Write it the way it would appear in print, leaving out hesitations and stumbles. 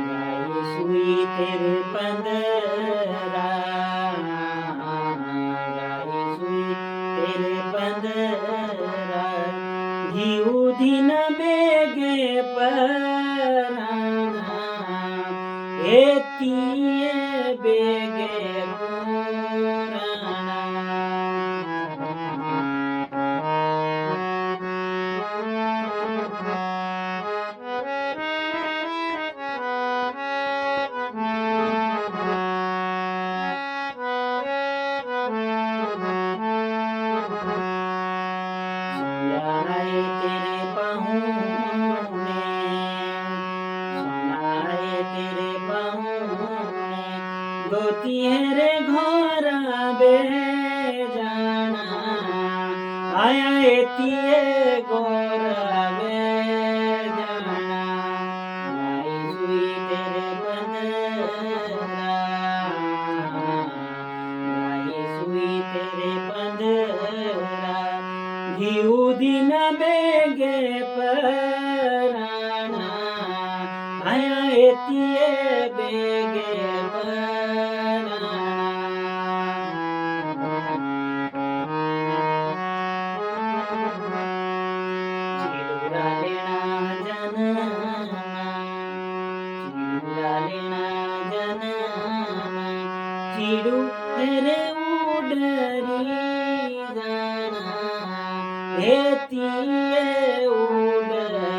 गाई सुई तेरे पंदरा, गाई सुई तेरे पंदरा, घिऊ दिन बेगे पराणा, एतिये बेगे पुराणा। सुनाए तेरे पहुने, सुनाए तेरे पहुने, गोतिहरे घर बे जाना, आया एतिये गोर बे जाना। गाई सुई तेरे पंदरा, गाई सुई तेरे पंदरा, घिऊ दिन बेगे पराणा, आया एतिये बेगे पराणा। चिडूरा लेना जनमा, चिडूरा लेना जनमा, चिडू तेरे उडरी जाना, एतिये उडरी